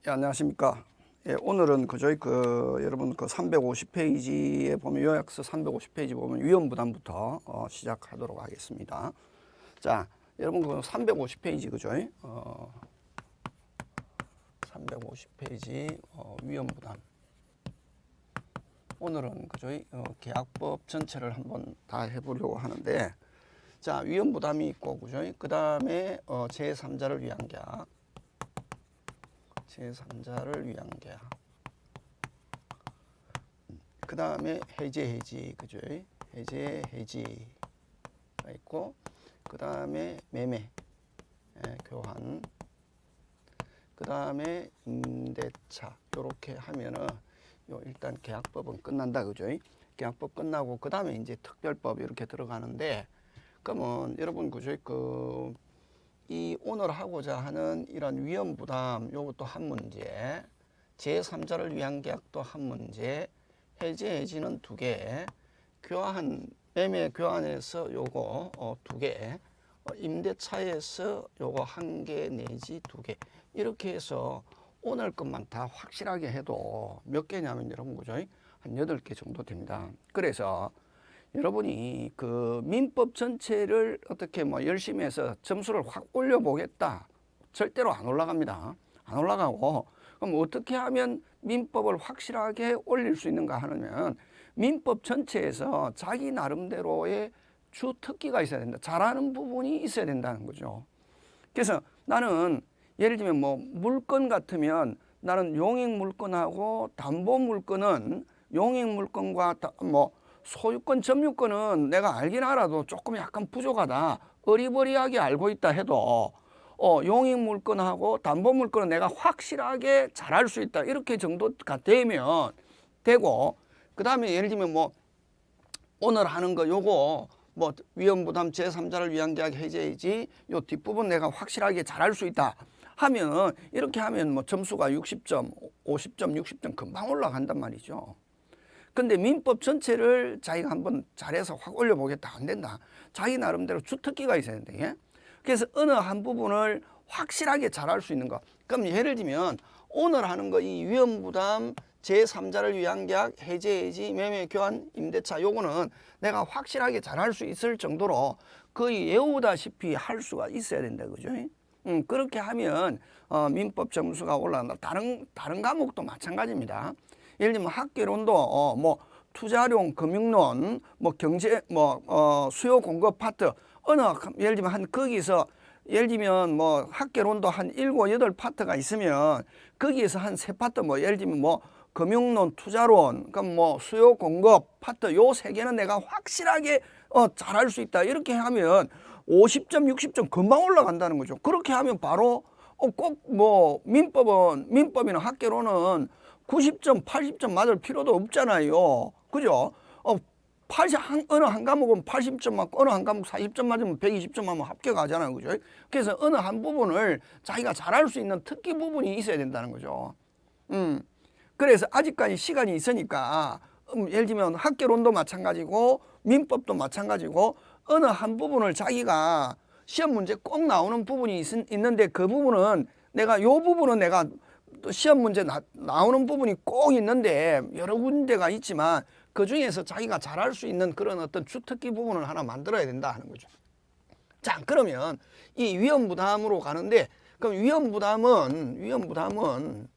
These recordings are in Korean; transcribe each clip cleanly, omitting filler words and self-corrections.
예, 안녕하십니까. 예, 오늘은 여러분 350페이지에 보면 요약서 350페이지 보면 위험부담부터 시작하도록 하겠습니다. 자, 여러분 350페이지 그죠? 350페이지 위험부담. 오늘은 그죠? 계약법 전체를 한번 다 해보려고 하는데, 자, 위험부담이 있고 그죠? 그 다음에 제3자를 위한 계약. 제3자를 위한 계약. 그 다음에 해지 그죠? 해지가 있고, 그 다음에 매매, 교환, 그 다음에 임대차. 요렇게 하면은 일단 계약법은 끝난다 그죠? 계약법 끝나고 그 다음에 이제 특별법 이렇게 들어가는데, 그러면 여러분 그죠? 이 오늘 하고자 하는 이런 위험부담 요것도 한 문제, 제3자를 위한 계약도 한 문제, 해지는 두 개, 교환, 매매 교환에서 요거 두 개, 임대차에서 요거 한 개 내지 두 개, 이렇게 해서 오늘 것만 다 확실하게 해도 몇 개냐면 여러분 그죠? 한 8개 정도 됩니다. 그래서 여러분이 그 민법 전체를 어떻게 열심히 해서 점수를 확 올려보겠다. 절대로 안 올라갑니다. 안 올라가고, 그럼 어떻게 하면 민법을 확실하게 올릴 수 있는가 하면 민법 전체에서 자기 나름대로의 주 특기가 있어야 된다. 잘하는 부분이 있어야 된다는 거죠. 그래서 나는 예를 들면 물건 같으면 나는 용익 물건하고 담보 물건은 용익 물건과 소유권, 점유권은 내가 알긴 알아도 조금 약간 부족하다. 어리버리하게 알고 있다 해도 용익 물건하고 담보 물건은 내가 확실하게 잘할 수 있다. 이렇게 정도가 되면 되고, 그 다음에 예를 들면 오늘 하는 거 요거 위험부담 제3자를 위한 계약 해제이지 요 뒷부분 내가 확실하게 잘할 수 있다 하면, 이렇게 하면 점수가 60점, 50점, 60점 금방 올라간단 말이죠. 근데 민법 전체를 자기가 한번 잘해서 확 올려보겠다. 안 된다. 자기 나름대로 주특기가 있어야 된다. 예? 그래서 어느 한 부분을 확실하게 잘할 수 있는 거. 그럼 예를 들면 오늘 하는 거 이 위험부담 제3자를 위한 계약 해지, 매매, 교환, 임대차 요거는 내가 확실하게 잘할 수 있을 정도로 거의 외우다시피 할 수가 있어야 된다. 그죠? 그렇게 하면 민법 점수가 올라간다. 다른 과목도 마찬가지입니다. 예를 들면 학개론도 투자론, 금융론, 경제, 수요 공급 파트 예를 들면 거기서 예를 들면 학개론도 한 7, 8파트가 있으면 거기에서 한 3파트 예를 들면 금융론, 투자론, 그럼 수요 공급 파트 요 3개는 내가 확실하게 잘할 수 있다. 이렇게 하면 50점, 60점 금방 올라간다는 거죠. 그렇게 하면 바로 꼭 민법이나 학개론은 90점, 80점 맞을 필요도 없잖아요. 그죠? 어느 한 과목은 80점 맞고 어느 한 과목 40점 맞으면 120점 하면 합격하잖아요. 그죠? 그래서 어느 한 부분을 자기가 잘할 수 있는 특기 부분이 있어야 된다는 거죠. 그래서 아직까지 시간이 있으니까 예를 들면 학개론도 마찬가지고 민법도 마찬가지고 어느 한 부분을 자기가 시험 문제 꼭 나오는 부분이 있는데 그 부분은 내가 또 시험 문제 나오는 부분이 꼭 있는데 여러 군데가 있지만 그 중에서 자기가 잘할 수 있는 그런 어떤 주특기 부분을 하나 만들어야 된다 하는 거죠. 자, 그러면 이 위험부담으로 가는데, 그럼 위험부담은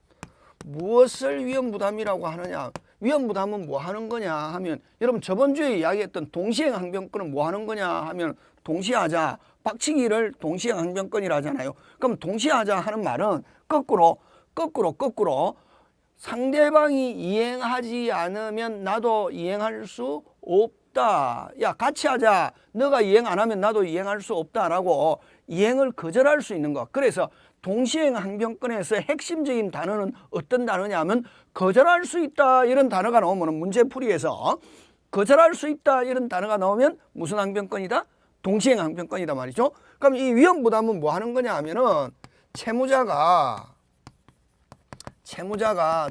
무엇을 위험부담이라고 하느냐? 위험부담은 뭐 하는 거냐 하면, 여러분 저번 주에 이야기했던 동시행 항변권은 뭐 하는 거냐 하면 동시하자, 박치기를 동시행 항변권이라 하잖아요. 그럼 동시하자 하는 말은 거꾸로 상대방이 이행하지 않으면 나도 이행할 수 없다. 야, 같이 하자. 너가 이행 안 하면 나도 이행할 수 없다라고 이행을 거절할 수 있는 거. 그래서 동시행 항변권에서 핵심적인 단어는 어떤 단어냐 하면 거절할 수 있다 이런 단어가 나오면 문제풀이에서 거절할 수 있다 이런 단어가 나오면 무슨 항변권이다? 동시행 항변권이다 말이죠. 그럼 이 위험부담은 뭐 하는 거냐 하면은 채무자가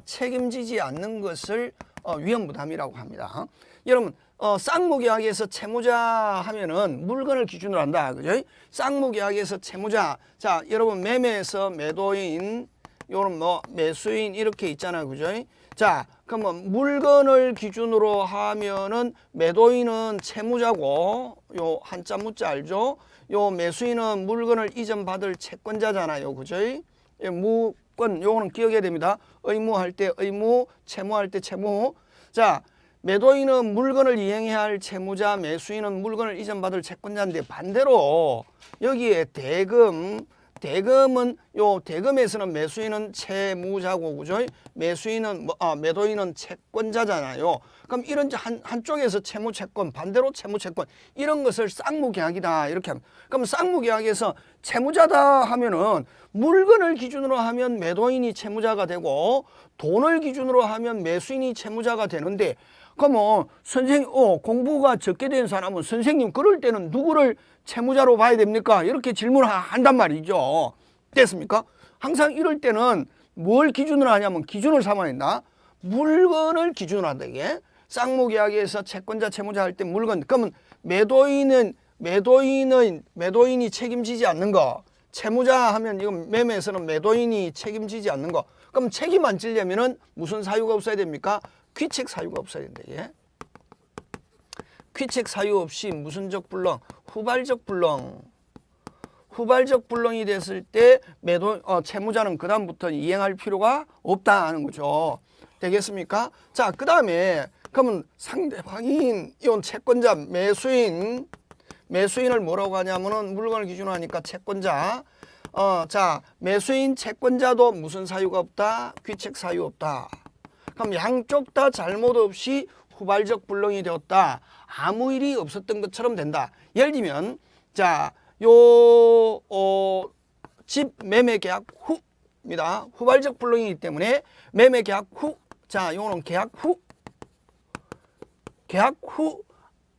책임지지 않는 것을 위험부담이라고 합니다. 여러분 쌍무계약에서 채무자 하면은 물건을 기준으로 한다. 그죠? 쌍무계약에서 채무자. 자, 여러분 매매에서 매도인, 요런 뭐 매수인 이렇게 있잖아요. 그죠? 자, 그러면 물건을 기준으로 하면은 매도인은 채무자고 요 한자 무자 알죠? 요 매수인은 물건을 이전받을 채권자잖아요. 그죠? 예, 무권 요거는 기억해야 됩니다. 의무할 때 의무, 채무할 때 채무. 자, 매도인은 물건을 이행해야 할 채무자, 매수인은 물건을 이전받을 채권자인데 반대로 여기에 대금은 요 대금에서는 매수인은 채무자고 그죠? 매수인은 매도인은 채권자잖아요. 그럼 이런 한쪽에서 채무 채권, 반대로 채무 채권 이런 것을 쌍무계약이다 이렇게 합니다. 그럼 쌍무계약에서 채무자다 하면은 물건을 기준으로 하면 매도인이 채무자가 되고 돈을 기준으로 하면 매수인이 채무자가 되는데 그러면 공부가 적게 된 사람은 선생님 그럴 때는 누구를 채무자로 봐야 됩니까? 이렇게 질문을 한단 말이죠. 됐습니까? 항상 이럴 때는 뭘 기준으로 하냐면 기준을 삼아야 된다. 물건을 기준으로 한다 이게. 쌍무계약에서 채권자 채무자 할 때 물건 그러면 매도인이 책임지지 않는 거. 채무자 하면 이건 매매에서는 매도인이 책임지지 않는 거. 그럼 책임 안 지려면은 무슨 사유가 없어야 됩니까? 귀책 사유가 없어야 된다. 예? 귀책 사유 없이 무슨적 불능, 후발적 불능. 후발적 불능이 됐을 때 채무자는 그다음부터 이행할 필요가 없다 하는 거죠. 되겠습니까? 자, 그다음에 그러면 상대방인 이온 채권자 매수인을 뭐라고 하냐면은 물건을 기준으로 하니까 채권자. 자, 매수인 채권자도 무슨 사유가 없다? 귀책 사유 없다. 그럼 양쪽 다 잘못 없이 후발적 불능이 되었다. 아무 일이 없었던 것처럼 된다. 예를 들면 자, 집 매매 계약 후입니다. 후발적 불능이기 때문에 매매 계약 후. 자, 요거는 계약 후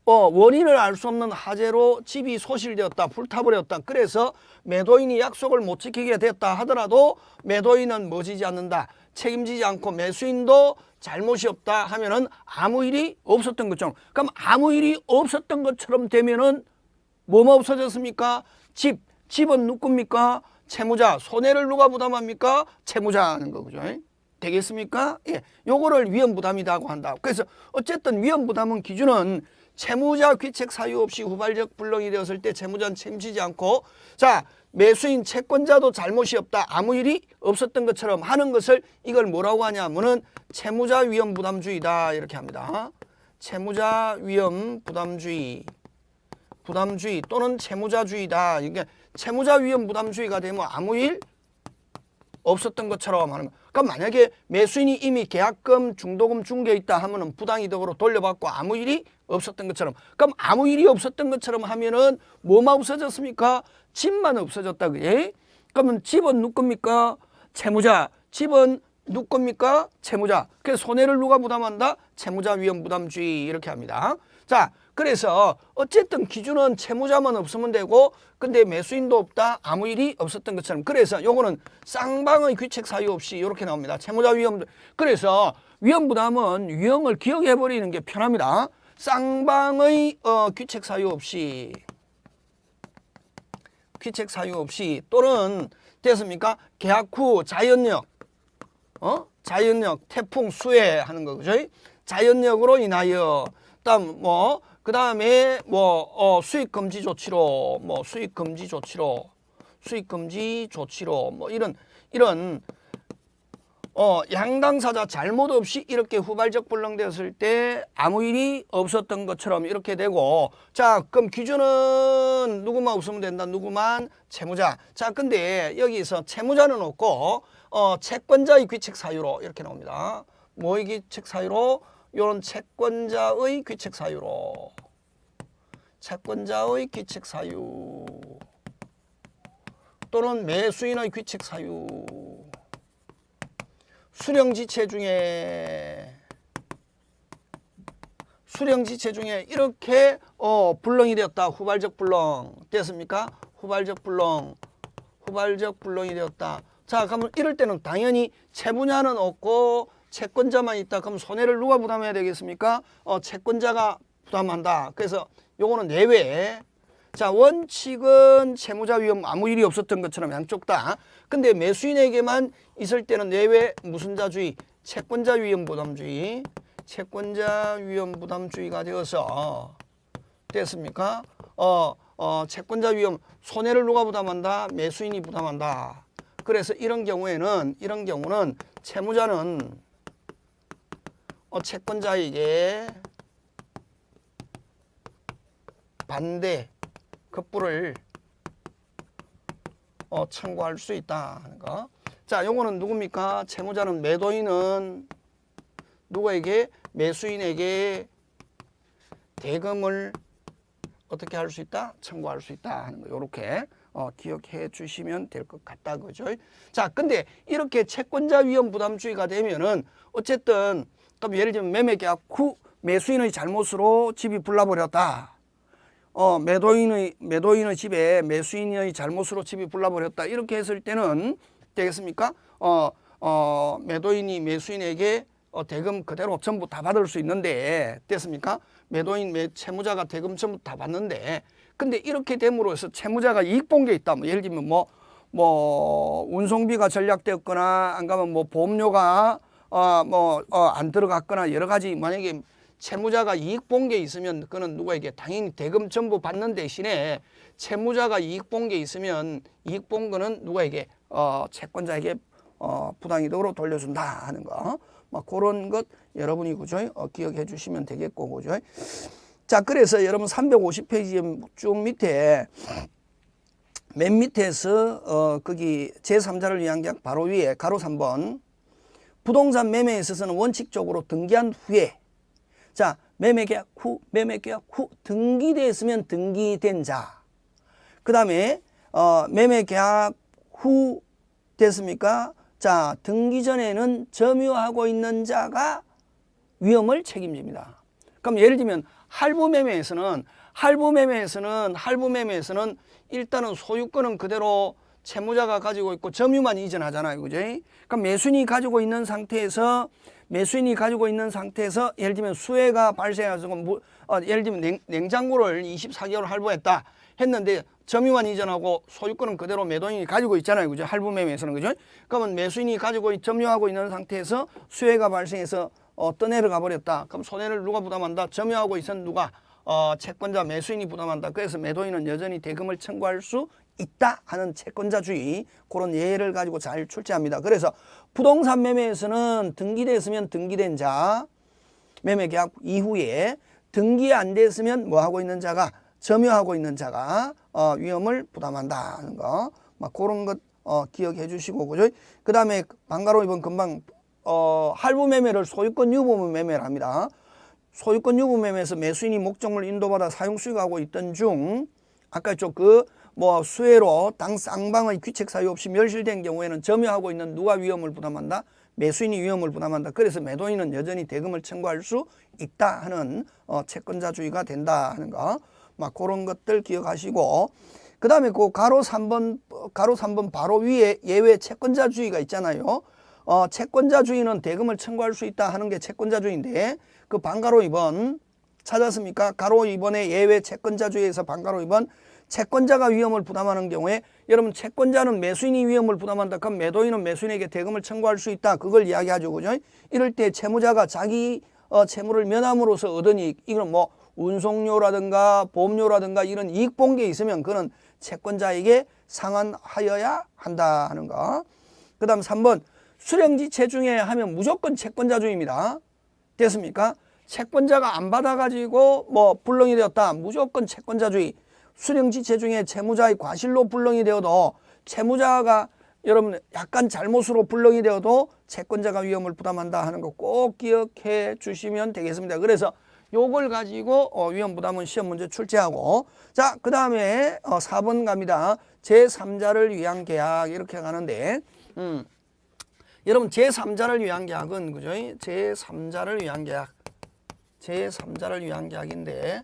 원인을 알 수 없는 화재로 집이 소실되었다. 불타버렸다. 그래서 매도인이 약속을 못 지키게 됐다 하더라도 매도인은 뭐지지 않는다. 책임지지 않고 매수인도 잘못이 없다 하면은 아무 일이 없었던 것처럼. 그럼 아무 일이 없었던 것처럼 되면은 뭐만 없어졌습니까? 집은 누굽니까? 채무자. 손해를 누가 부담합니까? 채무자 하는 거 그죠? 되겠습니까? 예. 요거를 위험부담이라고 한다. 그래서 어쨌든 위험부담은 기준은 채무자 귀책 사유 없이 후발적 불능이 되었을 때 채무자는 책임지지 않고 자, 매수인 채권자도 잘못이 없다. 아무 일이 없었던 것처럼 하는 것을 이걸 뭐라고 하냐면은 채무자 위험 부담주의다. 이렇게 합니다. 채무자 위험 부담주의 또는 채무자주의다. 이게 채무자 위험 부담주의가 되면 아무 일 없었던 것처럼 하는 거. 그럼 만약에 매수인이 이미 계약금, 중도금, 중개 있다 하면은 부당이득으로 돌려받고 아무 일이 없었던 것처럼. 그럼 아무 일이 없었던 것처럼 하면은 뭐만 없어졌습니까? 집만 없어졌다. 그래? 그러면 집은 누구 겁니까? 채무자. 집은 누구 겁니까? 채무자. 그래서 손해를 누가 부담한다? 채무자 위험 부담주의 이렇게 합니다. 자, 그래서 어쨌든 기준은 채무자만 없으면 되고 근데 매수인도 없다. 아무 일이 없었던 것처럼. 그래서 요거는 쌍방의 귀책 사유 없이 이렇게 나옵니다. 채무자 위험. 그래서 위험 부담은 유형을 기억해 버리는 게 편합니다. 쌍방의 귀책 사유 없이 또는 됐습니까? 계약 후 자연력 태풍 수해 하는 거 그죠? 자연력으로 인하여 그 다음에 수익 금지 조치로 이런 양당사자 잘못 없이 이렇게 후발적 불능되었을 때 아무 일이 없었던 것처럼 이렇게 되고 자, 그럼 기준은 누구만 없으면 된다. 누구만? 채무자. 자, 근데 여기서 채무자는 없고 채권자의 귀책 사유로 이렇게 나옵니다. 뭐의 귀책 사유로? 이런 채권자의 귀책 사유로. 채권자의 귀책 사유 또는 매수인의 귀책 사유. 수령지체 중에 이렇게 불능이 되었다. 후발적 불능 됐습니까? 후발적 불능이 되었다. 자, 그러면 이럴 때는 당연히 채무자는 없고 채권자만 있다. 그럼 손해를 누가 부담해야 되겠습니까? 채권자가 부담한다. 그래서 요거는 내외. 자, 원칙은 채무자 위험 아무 일이 없었던 것처럼 양쪽 다. 근데 매수인에게만 있을 때는 예외 무슨 자주의? 채권자 위험 부담주의. 채권자 위험 부담주의가 되어서 됐습니까? 채권자 위험 손해를 누가 부담한다? 매수인이 부담한다. 그래서 이런 경우는 채무자는 채권자에게 반대 급부를 청구할 수 있다 하는 거. 자, 요거는 누굽니까? 채무자는 매도인은 누구에게? 매수인에게 대금을 어떻게 할 수 있다? 청구할 수 있다 하는 거. 요렇게 기억해 주시면 될 것 같다. 그죠? 자, 근데 이렇게 채권자 위험 부담주의가 되면은 어쨌든 그럼 예를 들면 매매 계약 후 매수인의 잘못으로 집이 불나버렸다. 매도인의 집에 매수인의 잘못으로 집이 불나버렸다. 이렇게 했을 때는 되겠습니까? 매도인이 매수인에게 대금 그대로 전부 다 받을 수 있는데 됐습니까? 채무자가 대금 전부 다 받는데 근데 이렇게 됨으로써 채무자가 이익 본 게 있다. 예를 들면 운송비가 전략되었거나 안 가면 보험료가 안 들어갔거나 여러 가지 만약에 채무자가 이익 본 게 있으면 그거는 누구에게 당연히 대금 전부 받는 대신에 채무자가 이익 본 게 있으면 이익 본 거는 누구에게 채권자에게 부당이득으로 돌려준다 하는 거. 그런 것 여러분이 그죠? 기억해 주시면 되겠고 그죠? 자, 그래서 여러분 350페이지 쭉 밑에 맨 밑에서 거기 제3자를 위한 계약 바로 위에 가로 3번 부동산 매매에 있어서는 원칙적으로 등기한 후에 자, 매매 계약 후 등기됐으면 등기된 자. 그 다음에 매매 계약 후 됐습니까? 자, 등기 전에는 점유하고 있는 자가 위험을 책임집니다. 그럼 예를 들면 할부 매매에서는 일단은 소유권은 그대로 채무자가 가지고 있고 점유만 이전하잖아요. 그죠? 그럼 매수인이 가지고 있는 상태에서 예를 들면 수해가 발생해서 예를 들면 냉장고를 24개월 할부했다 했는데 점유만 이전하고 소유권은 그대로 매도인이 가지고 있잖아요. 그죠? 할부 매매에서는 그죠? 그러면 매수인이 점유하고 있는 상태에서 수해가 발생해서 떠내려가 버렸다. 그럼 손해를 누가 부담한다? 점유하고 있었는 누가? 채권자 매수인이 부담한다. 그래서 매도인은 여전히 대금을 청구할 수 있다 하는 채권자주의 그런 예를 가지고 잘 출제합니다. 그래서 부동산 매매에서는 등기됐으면 등기된 자, 매매 계약 이후에 등기 안 됐으면 뭐 하고 있는 자가 점유하고 있는 자가 위험을 부담한다 하는 거. 그런 것 기억해 주시고 그죠? 그다음에 방가로 이번 금방 할부 매매를 소유권 유보 매매를 합니다. 소유권 유보 매매에서 매수인이 목적물 인도받아 사용 수익하고 있던 중 아까 수해로 땅 쌍방의 귀책 사유 없이 멸실된 경우에는 점유하고 있는 누가 위험을 부담한다? 매수인이 위험을 부담한다. 그래서 매도인은 여전히 대금을 청구할 수 있다 하는 채권자주의가 된다 하는 거. 그런 것들 기억하시고 그 다음에 그 가로 3번 바로 위에 예외 채권자주의가 있잖아요. 채권자주의는 대금을 청구할 수 있다 하는 게 채권자주의인데 그 반가로 2번 찾았습니까? 가로 2번의 예외 채권자주의에서 반가로 2번 채권자가 위험을 부담하는 경우에 여러분 채권자는 매수인이 위험을 부담한다. 그럼 매도인은 매수인에게 대금을 청구할 수 있다. 그걸 이야기하죠. 그죠? 이럴 때 채무자가 자기 채무를 면함으로써 얻은 이익 이건 운송료라든가 보험료라든가 이런 이익 본 게 있으면 그는 채권자에게 상환하여야 한다 하는 거. 그 다음 3번 수령지체 중에 하면 무조건 채권자주의입니다. 됐습니까? 채권자가 안 받아가지고 불능이 되었다. 무조건 채권자주의. 수령지체 중에 채무자의 과실로 불능이 되어도 채무자가 여러분 약간 잘못으로 불능이 되어도 채권자가 위험을 부담한다 하는 거 꼭 기억해 주시면 되겠습니다. 그래서 요걸 가지고 위험 부담은 시험 문제 출제하고 자, 그 다음에 4번 갑니다. 제3자를 위한 계약 이렇게 가는데 여러분 제3자를 위한 계약은 그죠? 제3자를 위한 계약인데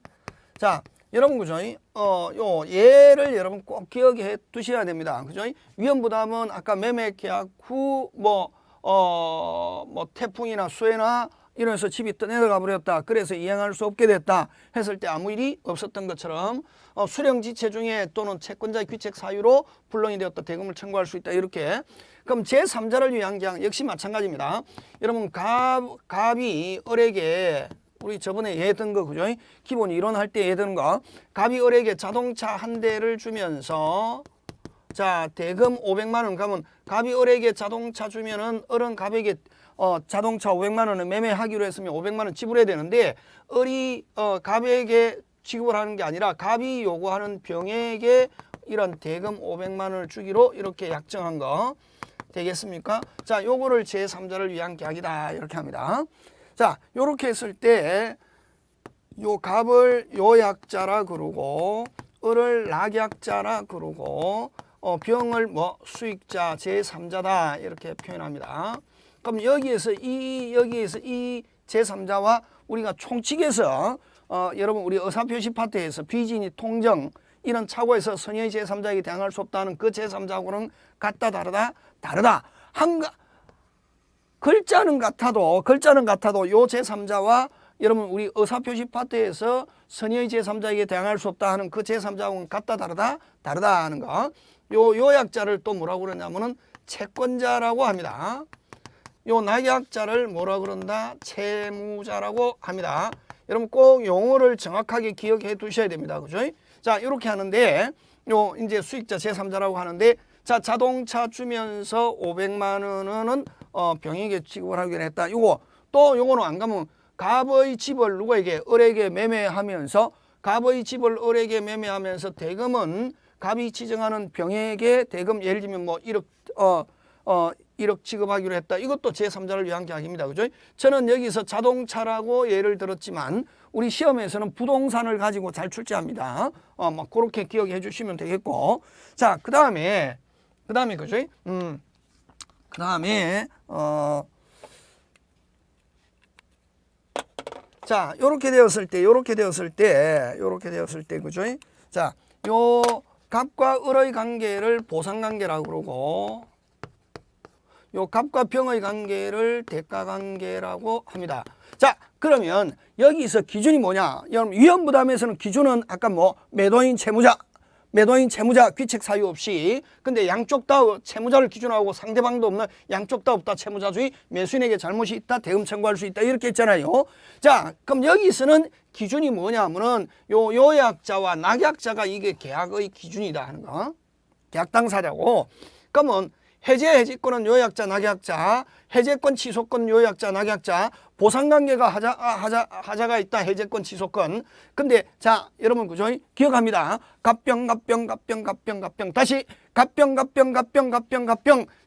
자, 여러분 그죠? 요 예를 여러분 꼭 기억해 두셔야 됩니다. 그죠? 위험 부담은 아까 매매 계약 후 태풍이나 수해나 이러면서 집이 떠내려가 버렸다. 그래서 이행할 수 없게 됐다. 했을 때 아무 일이 없었던 것처럼 수령지체 중에 또는 채권자의 귀책 사유로 불능이 되었다. 대금을 청구할 수 있다. 이렇게. 그럼 제3자를 위한 계약 역시 마찬가지입니다. 여러분 갑이 을에게 우리 저번에 얘기했던 거 그죠? 기본 이론할 때 얘기했던 거 갑이 을에게 자동차 한 대를 주면서 자 대금 500만 원 가면 갑이 을에게 자동차 주면은 을은 갑에게 자동차 500만 원을 매매하기로 했으면 500만 원 지불해야 되는데 을이 갑에게 지급을 하는 게 아니라 갑이 요구하는 병에게 이런 대금 500만 원을 주기로 이렇게 약정한 거 되겠습니까? 자, 요거를 제3자를 위한 계약이다 이렇게 합니다. 자, 요렇게 했을 때 요 갑을 요약자라 그러고 을을 낙약자라 그러고 병을 뭐 수익자 제3자다 이렇게 표현합니다. 그럼 여기에서 이 제3자와 우리가 총칙에서 여러분 우리 의사표시 파트에서 비진이 통정 이런 차고에서 선의의 제3자에게 대항할 수 없다는 그 제3자하고는 같다 다르다 글자는 같아도 요 제3자와 여러분 우리 의사표시 파트에서 선의의 제3자에게 대항할 수 없다 하는 그 제3자하고는 같다 다르다 하는 거. 요 요약자를 또 뭐라고 그러냐면은 채권자라고 합니다. 요 낙약자를 뭐라 그런다? 채무자라고 합니다. 여러분 꼭 용어를 정확하게 기억해 두셔야 됩니다. 그죠? 자, 이렇게 하는데 요 이제 수익자 제3자라고 하는데 자, 자동차 주면서 500만 원은 병에게 지급을 하기로 했다. 요거 또 요거는 안 가면 갑의 집을 누구에게 을에게 매매하면서 갑의 집을 을에게 매매하면서 대금은 갑이 지정하는 병에게 대금 예를 들면 뭐 1억 지급하기로 했다. 이것도 제3자를 위한 계약입니다. 그죠? 저는 여기서 자동차라고 예를 들었지만 우리 시험에서는 부동산을 가지고 잘 출제합니다. 뭐 그렇게 기억해 주시면 되겠고. 자, 그다음에 그죠? 그다음에 자, 요렇게 되었을 때 그죠? 자, 요 갑과 을의 관계를 보상 관계라고 그러고 요 갑과 병의 관계를 대가 관계라고 합니다. 자, 그러면 여기서 기준이 뭐냐? 여러분 위험부담에서는 기준은 아까 뭐 매도인 채무자 귀책 사유 없이 근데 양쪽 다 채무자를 기준하고 상대방도 없는 양쪽 다 없다 채무자주의 매수인에게 잘못이 있다 대금 청구할 수 있다 이렇게 했잖아요. 자, 그럼 여기서는 기준이 뭐냐면은 요 요약자와 낙약자가 이게 계약의 기준이다 하는 거. 계약 당사자고. 그러면 해제권은 요약자, 낙약자, 해제권, 취소권, 요약자, 낙약자, 보상관계가 하자가 있다. 해제권, 취소권. 근데 자, 여러분 그죠? 기억합니다. 갑병. 다시 갑병.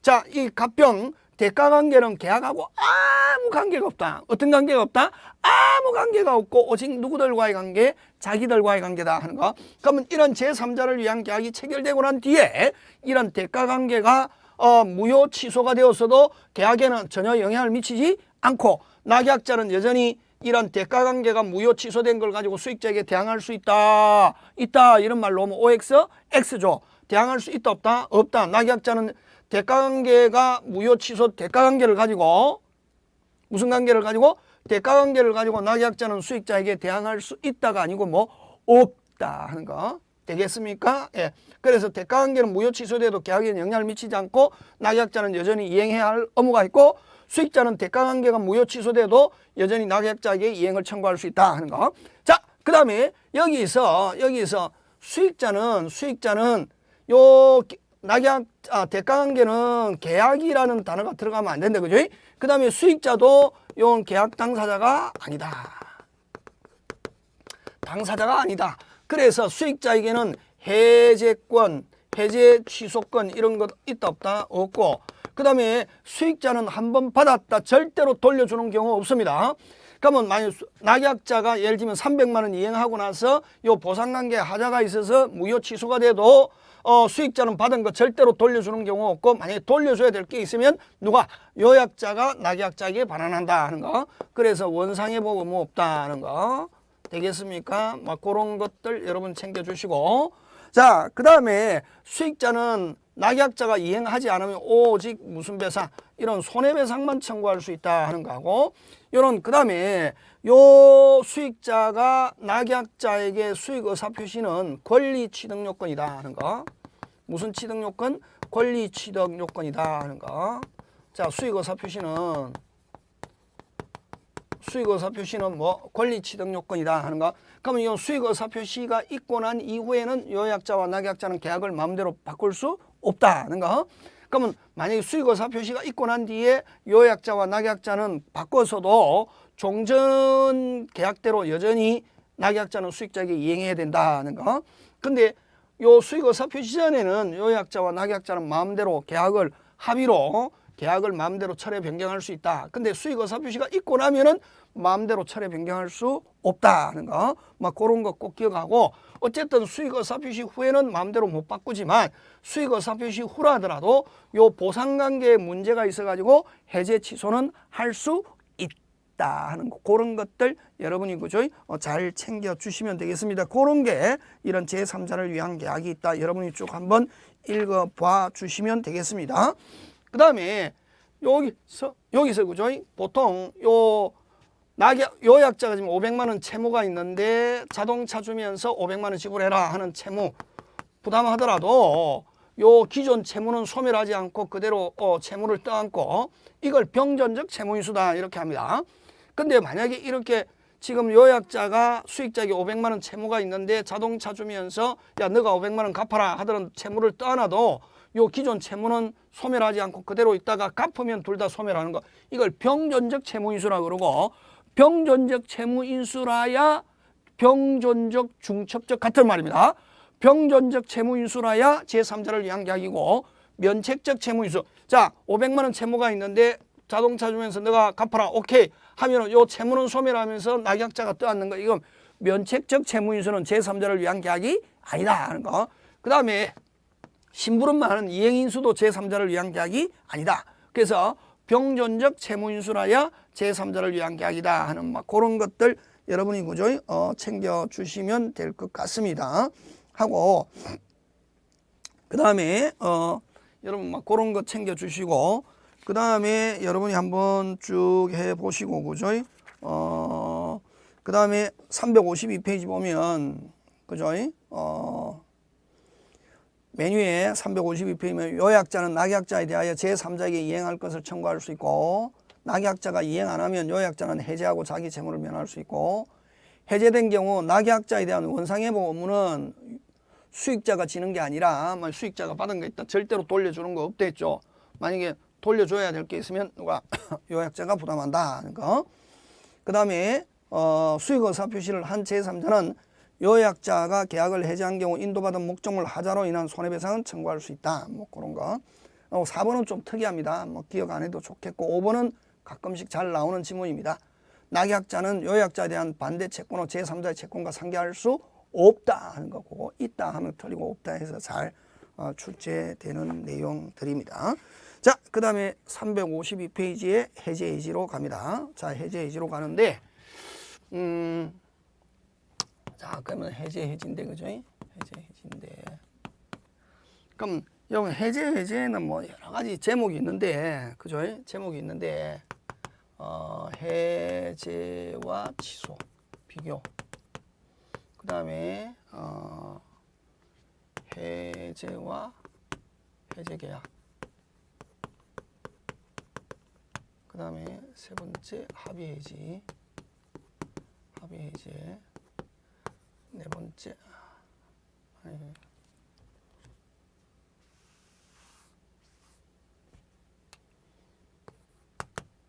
자, 이 갑병 대가관계는 계약하고 아무 관계가 없다. 어떤 관계가 없다? 아무 관계가 없고 오직 누구들과의 관계? 자기들과의 관계다 하는 거. 그러면 이런 제3자를 위한 계약이 체결되고 난 뒤에 이런 대가관계가 무효 취소가 되었어도 계약에는 전혀 영향을 미치지 않고 낙약자는 여전히 이런 대가관계가 무효 취소된 걸 가지고 수익자에게 대항할 수 있다 이런 말로 하면 OX, X죠. 대항할 수 있다 없다. 낙약자는 대가관계가 무효 취소 대가관계를 가지고 무슨 관계를 가지고 대가관계를 가지고 낙약자는 수익자에게 대항할 수 있다가 아니고 뭐 없다 하는 거 되겠습니까? 예. 그래서 대가관계는 무효 취소돼도 계약에 영향을 미치지 않고 낙약자는 여전히 이행해야 할 의무가 있고 수익자는 대가관계가 무효 취소돼도 여전히 낙약자에게 이행을 청구할 수 있다 하는 거. 자, 그 다음에 여기서 수익자는 요 대가관계는 계약이라는 단어가 들어가면 안 된다. 그죠? 그 다음에 수익자도 요 계약 당사자가 아니다. 그래서 수익자에게는 해제권, 해제 취소권 이런 것 있다 없다? 없고 그 다음에 수익자는 한번 받았다 절대로 돌려주는 경우 없습니다. 그러면 만약 낙약자가 예를 들면 300만 원 이행하고 나서 요 보상관계 하자가 있어서 무효 취소가 돼도 수익자는 받은 거 절대로 돌려주는 경우 없고 만약에 돌려줘야 될 게 있으면 누가 요약자가 낙약자에게 반환한다 하는 거. 그래서 원상회복 의무 없다 하는 거. 되겠습니까? 막 그런 것들 여러분 챙겨주시고 자, 그 다음에 수익자는 낙약자가 이행하지 않으면 오직 무슨 배상? 이런 손해배상만 청구할 수 있다 하는 거하고, 이런 그 다음에 요 수익자가 낙약자에게 수익 의사 표시는 권리 취득 요건이다 하는 거. 무슨 취득 요건? 권리 취득 요건이다 하는 거. 자, 수익 의사 표시는 뭐 권리 취득 요건이다 하는 거. 그러면 이 수익 의사 표시가 있고 난 이후에는 요약자와 낙약자는 계약을 마음대로 바꿀 수 없다는 거. 그러면 만약에 수익 의사 표시가 있고 난 뒤에 요약자와 낙약자는 바꿔서도 종전 계약대로 여전히 낙약자는 수익자에게 이행해야 된다는 거. 근데 요 수익 의사 표시 전에는 요약자와 낙약자는 마음대로 계약을 합의로 계약을 마음대로 철회 변경할 수 있다. 근데 수익 의사 표시가 있고 나면은 마음대로 철회 변경할 수 없다는 거. 막 그런 거 꼭 기억하고, 어쨌든 수익 의사 표시 후에는 마음대로 못 바꾸지만 수익 의사 표시 후라 하더라도 요 보상 관계에 문제가 있어 가지고 해제 취소는 할 수 있다 하는 거. 그런 것들 여러분이 그죠? 잘 챙겨 주시면 되겠습니다. 그런 게 이런 제3자를 위한 계약이 있다. 여러분이 쭉 한번 읽어 봐 주시면 되겠습니다. 그 다음에 여기서 그죠? 보통 요약자가 지금 500만 원 채무가 있는데 자동차 주면서 500만 원 지불해라 하는 채무 부담하더라도 요 기존 채무는 소멸하지 않고 그대로 채무를 떠안고 이걸 병전적 채무인수다 이렇게 합니다. 근데 만약에 이렇게 지금 요약자가 수익자에게 500만 원 채무가 있는데 자동차 주면서 야 너가 500만 원 갚아라 하던 채무를 떠안아도 요 기존 채무는 소멸하지 않고 그대로 있다가 갚으면 둘 다 소멸하는 거. 이걸 병존적 채무인수라 그러고, 병존적 채무인수라야 병존적 중첩적 같은 말입니다. 병존적 채무인수라야 제3자를 위한 계약이고, 면책적 채무인수. 자, 500만 원 채무가 있는데 자동차 주면서 너가 갚아라 오케이 하면은 요 채무는 소멸하면서 낙약자가 떠안는 거. 이건 면책적 채무인수는 제3자를 위한 계약이 아니다 하는 거. 그 다음에 심부름만 하는 이행인수도 제3자를 위한 계약이 아니다. 그래서 병존적 채무인수라야 제3자를 위한 계약이다 하는 막 그런 것들 여러분이 그죠? 챙겨 주시면 될 것 같습니다. 하고, 그 다음에 여러분 막 그런 거 챙겨 주시고, 그 다음에 여러분이 한번 쭉 해 보시고 그죠? 그 다음에 352페이지 보면 그죠? 메뉴에 352페이지면 요약자는 낙약자에 대하여 제3자에게 이행할 것을 청구할 수 있고, 낙약자가 이행 안 하면 요약자는 해제하고 자기 채무를 면할 수 있고, 해제된 경우 낙약자에 대한 원상회복 의무는 수익자가 지는 게 아니라 수익자가 받은 거 있다 절대로 돌려주는 거 없댔죠. 만약에 돌려줘야 될 게 있으면 누가 요약자가 부담한다 하는 거. 그 다음에 수익 의사 표시를 한 제3자는 요약자가 계약을 해제한 경우 인도받은 목적물 하자로 인한 손해배상은 청구할 수 있다. 뭐 그런 거. 4번은 좀 특이합니다. 뭐 기억 안 해도 좋겠고, 5번은 가끔씩 잘 나오는 지문입니다. 낙약자는 요약자에 대한 반대 채권으로 제3자의 채권과 상계할 수 없다 하는 거고, 있다 하면 틀리고 없다 해서 잘 출제되는 내용들입니다. 자, 그 다음에 352페이지에 해제 해지로 갑니다. 자, 해제 해지로 가는데 자, 그러면 해제 해지인데 그죠? 해제 해지인데 그럼 여기 해제는 뭐 여러 가지 제목이 있는데 그죠? 제목이 있는데 해제와 취소 비교, 그 다음에 해제와 해제 계약, 그 다음에 세 번째 합의 해지, 네 번째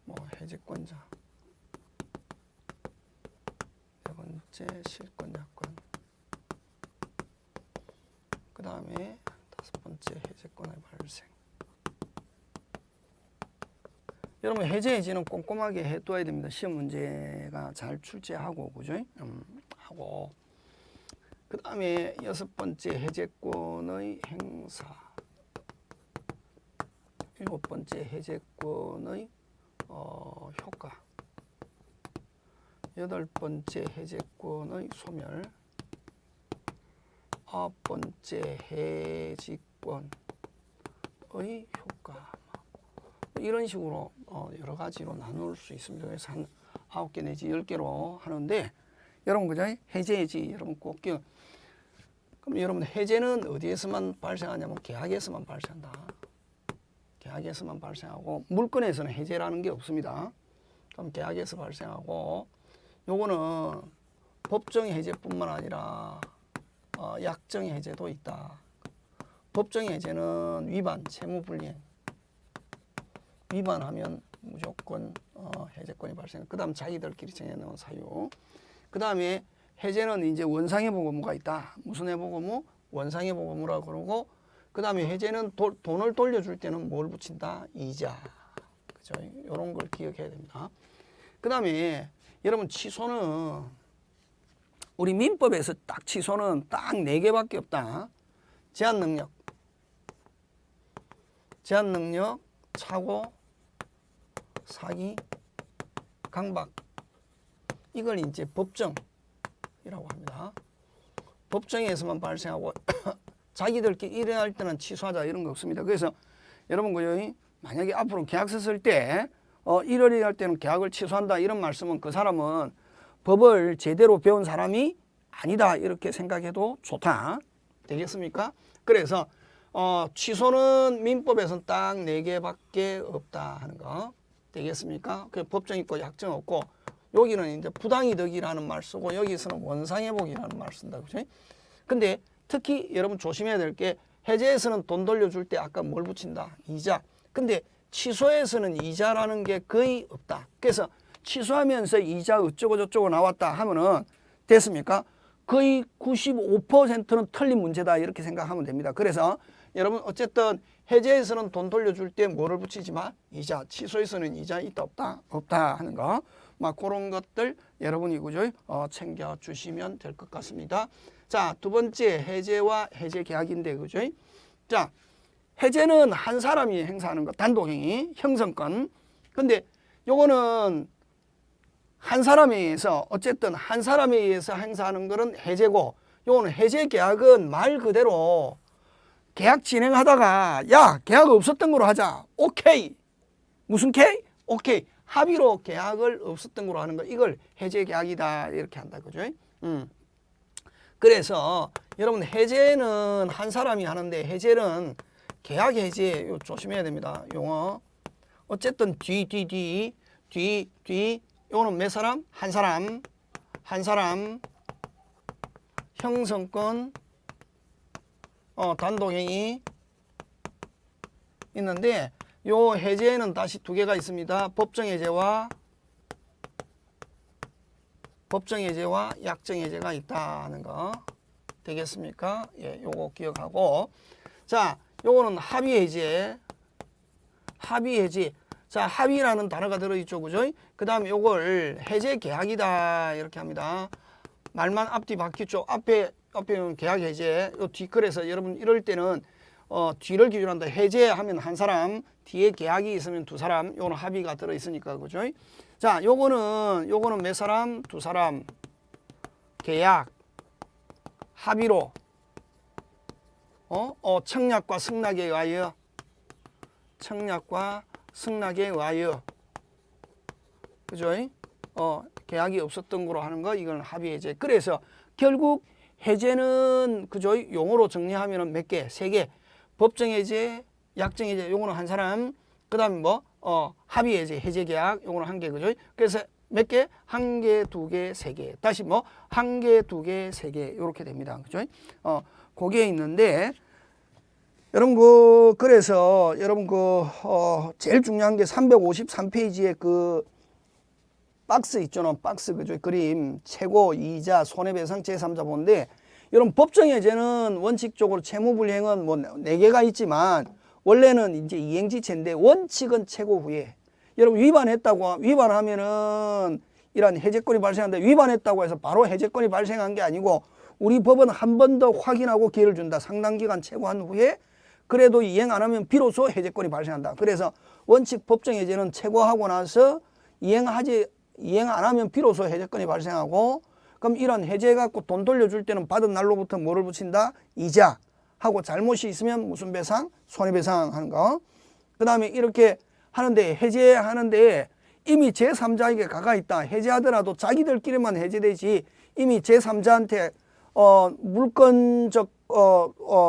뭐 해제권자, 네 번째 실권 약관, 그 다음에 다섯 번째 해제권의 발생. 여러분 해제 해지는 꼼꼼하게 해둬야 됩니다. 시험 문제가 잘 출제하고 그죠? 하고, 그 다음에 여섯 번째 해제권의 행사, 일곱 번째 해제권의 효과, 여덟 번째 해제권의 소멸, 번째 해지권의 효과. 이런 식으로 여러 가지로 나눌 수 있습니다. 그래서 한 9개 내지 10개로 하는데 여러분 그죠? 해제해지 여러분 꼭 기억. 그럼 여러분 해제는 어디에서만 발생하냐면 계약에서만 발생한다. 계약에서만 발생하고 물건에서는 해제라는 게 없습니다. 그럼 계약에서 발생하고 요거는 법정 해제뿐만 아니라 약정 해제도 있다. 법정 해제는 위반, 채무불이행 위반하면 무조건 해제권이 발생. 그 다음 자기들끼리 정해놓은 사유. 그 다음에 해제는 이제 원상회복 의무가 있다. 무슨 회복 의무? 원상회복 의무라고 그러고 그 다음에 해제는 돈을 돌려줄 때는 뭘 붙인다? 이자. 그죠? 이런 걸 기억해야 됩니다. 그 다음에 여러분 취소는 우리 민법에서 딱 취소는 딱 4개밖에 없다. 제한능력, 착오, 사기, 강박. 이걸 이제 법정이라고 합니다. 법정에서만 발생하고 자기들끼리 일어날 때는 취소하자 이런 거 없습니다. 그래서 여러분 그 만약에 앞으로 계약서 쓸 때 1월에 할 때는 계약을 취소한다 이런 말씀은 그 사람은 법을 제대로 배운 사람이 아니다 이렇게 생각해도 좋다. 되겠습니까? 그래서 취소는 민법에서는 딱 4개밖에 없다 하는 거 되겠습니까? 그 법정 있고 약정 없고 여기는 이제 부당이득이라는 말 쓰고 여기서는 원상회복이라는 말 쓴다. 그죠? 근데 특히 여러분 조심해야 될 게 해제에서는 돈 돌려줄 때 아까 뭘 붙인다? 이자. 근데 취소에서는 이자라는 게 거의 없다. 그래서 취소하면서 이자 어쩌고 저쩌고 나왔다 하면은 됐습니까? 거의 95%는 틀린 문제다 이렇게 생각하면 됩니다. 그래서 여러분 어쨌든 해제에서는 돈 돌려줄 때 뭐를 붙이지만 이자, 취소에서는 이자 있다 없다 하는 거 막 그런 것들 여러분이 그죠? 챙겨 주시면 될 것 같습니다. 자, 두 번째 해제와 해제 계약인데 그죠? 자, 해제는 한 사람이 행사하는 거 단독행위 형성권. 근데 요거는 한 사람에 의해서 어쨌든 한 사람에 의해서 행사하는 거는 해제고 요거는 해제 계약은 말 그대로 계약 진행하다가 야 계약 없었던 거로 하자. 오케이. 무슨 K? 오케이. 합의로 계약을 없었던 거로 하는 거 이걸 해제 계약이다 이렇게 한다 그죠? 그래서 여러분 해제는 한 사람이 하는데 해제는 계약 해제 조심해야 됩니다. 용어 어쨌든 뒤 요거는 몇 사람? 한 사람 형성권 단독행위 있는데 요 해제에는 다시 2개가 있습니다. 법정 해제와 약정 해제가 있다는 거 되겠습니까? 예, 요거 기억하고 자, 요거는 합의 해제. 자, 합의라는 단어가 들어있죠, 그죠? 그 다음에 요걸 해제 계약이다 이렇게 합니다. 말만 앞뒤 바뀌죠. 앞에는 계약 해제. 요 뒷글에서 여러분 이럴 때는 뒤를 기준한다. 해제하면 한 사람, 뒤에 계약이 있으면 2사람. 요거는 합의가 들어 있으니까 그죠? 자, 요거는 몇 사람? 2사람. 계약 합의로 청약과 승낙에 의하여 그죠? 계약이 없었던 거로 하는 거 이건 합의 해제. 그래서 결국 해제는 그죠? 용어로 정리하면은 몇 개? 3개. 법정 해제, 약정 해제 요거는 한 사람. 그다음에 합의 해제, 해제 계약 요거는 1개. 그죠? 그래서 몇 개? 1개, 2개, 3개. 다시 1개, 2개, 3개 요렇게 됩니다. 그죠? 그게 있는데 여러분 그래서 여러분 제일 중요한 게 353페이지에 그 박스 있잖아. 박스 그죠? 그림 최고 이자 손해배상 제3자 보는데 여러분 법정 해제는 원칙적으로 채무불이행은 4개가 있지만 원래는 이제 이행지체인데 원칙은 최고 후에 여러분 위반하면은 이런 해제권이 발생하는데 위반했다고 해서 바로 해제권이 발생한 게 아니고 우리 법은 한 번 더 확인하고 기회를 준다. 상당 기간 최고한 후에 그래도 이행 안 하면 비로소 해제권이 발생한다. 그래서 원칙 법정 해제는 최고하고 나서 이행 안 하면 비로소 해제권이 발생하고 그럼 이런 해제해갖고 돈 돌려줄 때는 받은 날로부터 뭐를 붙인다? 이자 하고 잘못이 있으면 무슨 배상? 손해배상 하는 거. 그 다음에 이렇게 하는데 해제하는데 이미 제3자에게 가가 있다. 해제하더라도 자기들끼리만 해제되지 이미 제3자한테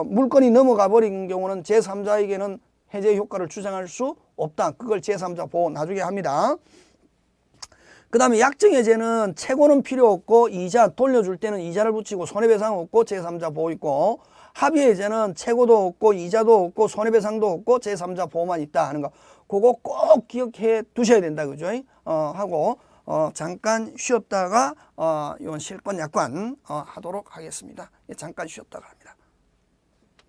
물건이 넘어가 버린 경우는 제3자에게는 해제 효과를 주장할 수 없다. 그걸 제3자 보호 나중에 합니다. 그 다음에 약정해제는 채권은 필요 없고 이자 돌려줄 때는 이자를 붙이고 손해배상 없고 제3자 보호 있고, 합의해제는 채권도 없고 이자도 없고 손해배상도 없고 제3자 보호만 있다 하는 거. 그거 꼭 기억해 두셔야 된다. 그죠? 하고 잠깐 쉬었다가 이건 실권 약관 하도록 하겠습니다. 잠깐 쉬었다가 합니다.